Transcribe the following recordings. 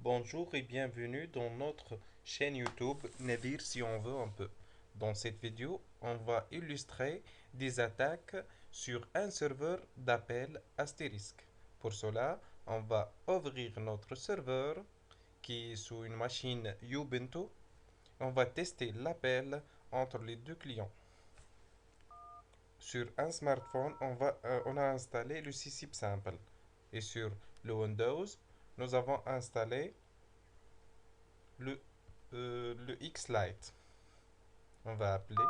Bonjour et bienvenue dans notre chaîne YouTube Nadir si on veut un peu. Dans cette vidéo, on va illustrer des attaques sur un serveur d'appel astérisque. Pour cela, on va ouvrir notre serveur qui est sous une machine Ubuntu. On va tester l'appel entre les deux clients. Sur un smartphone, on a installé le CCIP Simple. Et sur le Windows, nous avons installé le, le X-Lite. On va appeler.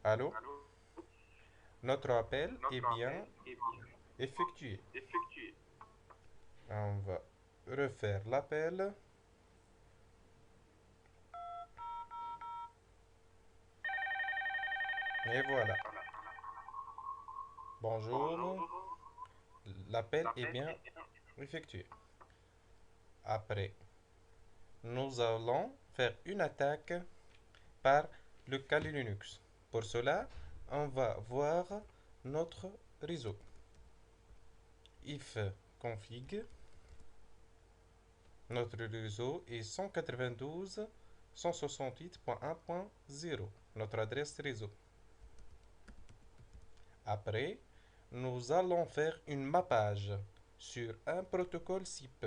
Allô? Notre appel est bien effectué. On va refaire l'appel. Et voilà. Bonjour. L'appel est bien effectué. Après, nous allons faire une attaque par le Kali Linux. Pour cela, on va voir notre réseau. If config. Notre réseau est 192.168.1.0, notre adresse réseau. Après, nous allons faire une mappage sur un protocole SIP.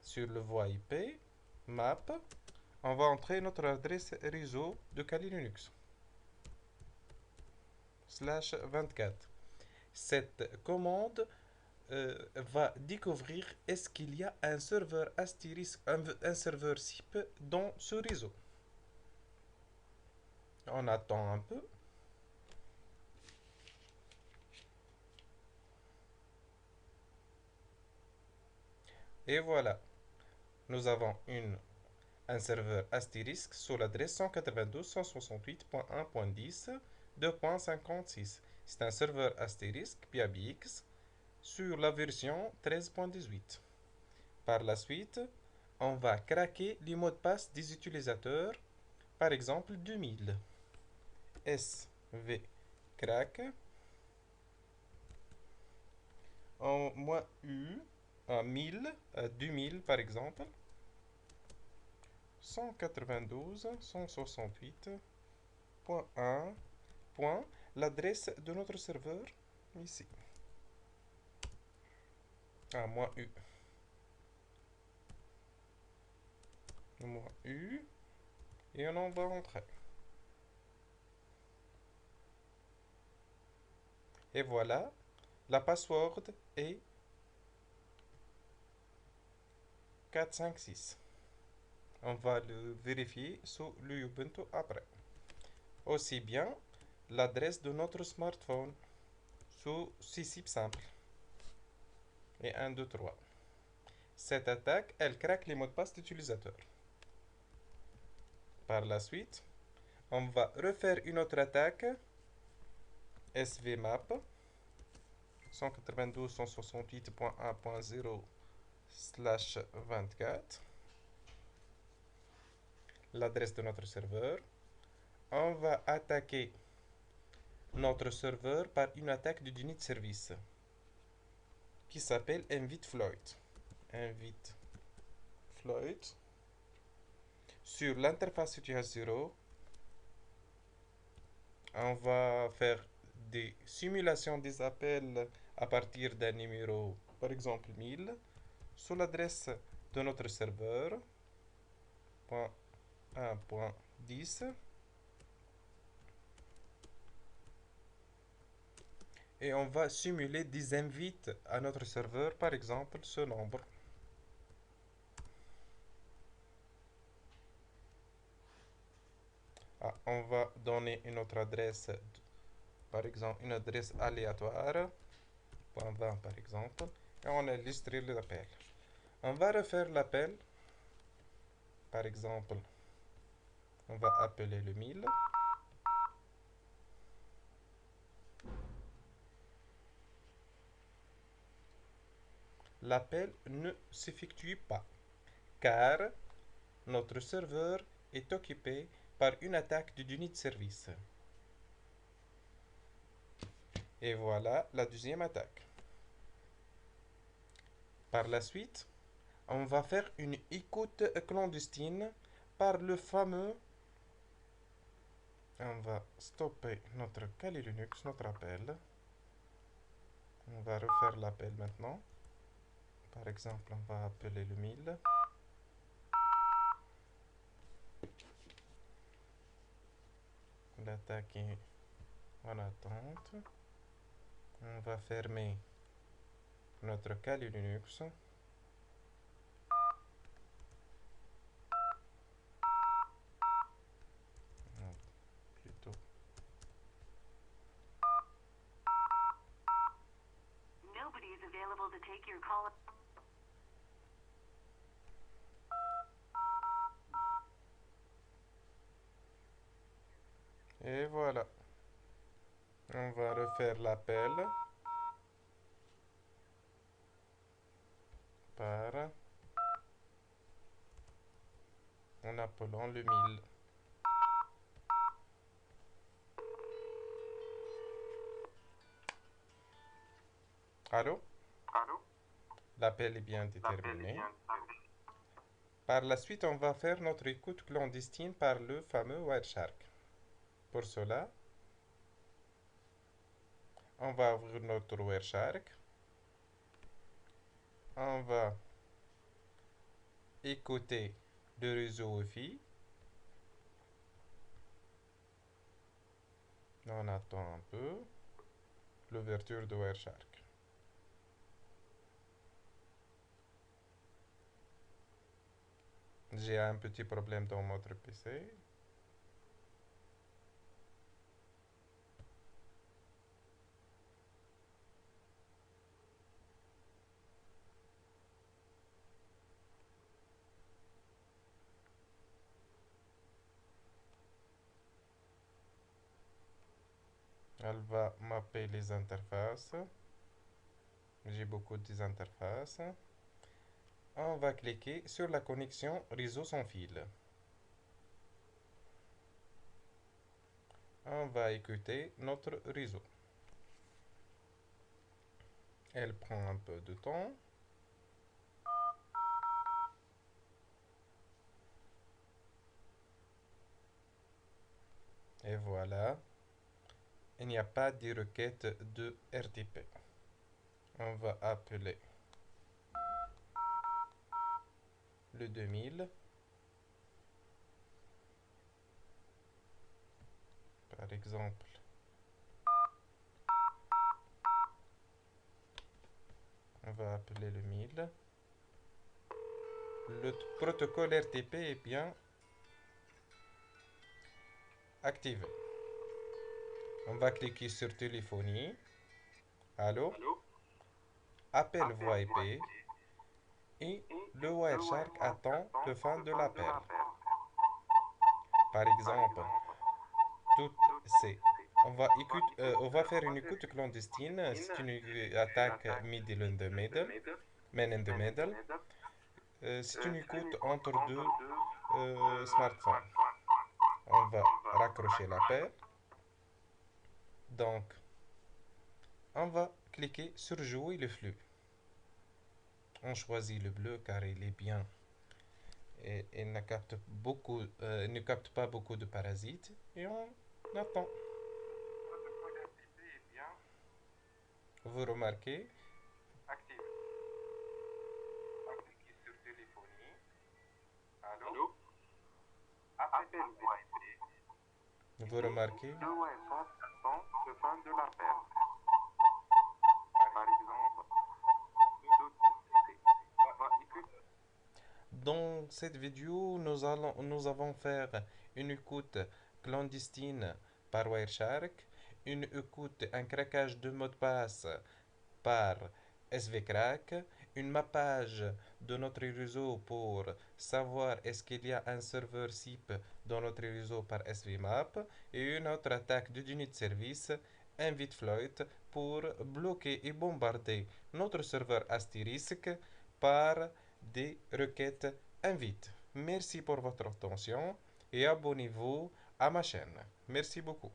Sur le voie IP, map, on va entrer notre adresse réseau de Kali Linux. /24. Cette commande va découvrir est-ce qu'il y a un serveur astérisque, un serveur SIP dans ce réseau. On attend un peu. Et voilà, nous avons un serveur astérisque sur l'adresse 192.168.1.10.2.56. C'est un serveur astérisque PIBX sur la version 13.18. Par la suite, on va craquer les mots de passe des utilisateurs, par exemple 2000. SV crack en -U à 1000, à 2000 par exemple, 192.168.1. L'adresse de notre serveur ici, à -U. -U, et on va rentrer. Et voilà, la password est 456. On va le vérifier sur le Ubuntu après. Aussi bien l'adresse de notre smartphone sous CCIP simple. Et 1, 2, 3. Cette attaque, elle craque les mots de passe d'utilisateur. Par la suite, on va refaire une autre attaque svmap 192.168.1.0/24, l'adresse de notre serveur. On va attaquer notre serveur par une attaque de unit service qui s'appelle invite-floyd. Invite-floyd. Sur l'interface UTH 0, on va faire des simulations des appels à partir d'un numéro, par exemple 1000, sur l'adresse de notre serveur .1.10, et on va simuler des invites à notre serveur, par exemple ce nombre. On va donner une autre adresse, par exemple une adresse aléatoire, .20 par exemple, et on a illustré l'appel. On va refaire l'appel, par exemple, on va appeler le 1000. L'appel ne s'effectue pas, car notre serveur est occupé par une attaque de unit service. Et voilà la deuxième attaque. Par la suite, on va faire une écoute clandestine par le fameux. On va stopper notre Kali Linux, notre appel. On va refaire l'appel maintenant. Par exemple, on va appeler le 1000. L'attaque est en attente. On va fermer notre Kali Linux. Non, plutôt. Nobody is available to take your call. Et voilà. On va refaire l'appel par en appelant le 1000. Allô? Allô? L'appel est bien déterminé. Par la suite, on va faire notre écoute clandestine par le fameux Wireshark. Pour cela, on va ouvrir notre Wireshark. On va écouter le réseau Wi-Fi. On attend un peu l'ouverture de Wireshark. J'ai un petit problème dans notre PC. Elle va mapper les interfaces. J'ai beaucoup des interfaces. On va cliquer sur la connexion réseau sans fil. On va écouter notre réseau. Elle prend un peu de temps. Et voilà. Il n'y a pas de requête de RTP. On va appeler le 2000. Par exemple. On va appeler le 1000. Le protocole RTP est bien activé. On va cliquer sur téléphonie. Allô? Appel voix IP. Et le Wireshark attend la fin de l'appel. Par exemple, toutes ces. On va faire une écoute clandestine. C'est une attaque middle in the middle, man in the middle. C'est une écoute entre deux smartphones. On va raccrocher l'appel. Donc, on va cliquer sur jouer le flux. On choisit le bleu car il est bien et il ne capte pas beaucoup de parasites et on attend. Vous remarquez, active. On clique sur téléphonie. Allô? Appel VIP. Vous remarquez, Le WhatsApp attend le fin de l'appel. Par exemple, dans cette vidéo, nous avons fait une écoute clandestine par Wireshark, une écoute, un craquage de mot de passe par SVCrack, une mappage de notre réseau pour savoir est-ce qu'il y a un serveur SIP dans notre réseau par SVMap et une autre attaque de unit de service InviteFloat pour bloquer et bombarder notre serveur Asterisk par des requêtes invite. Merci pour votre attention et abonnez-vous à ma chaîne. Merci beaucoup.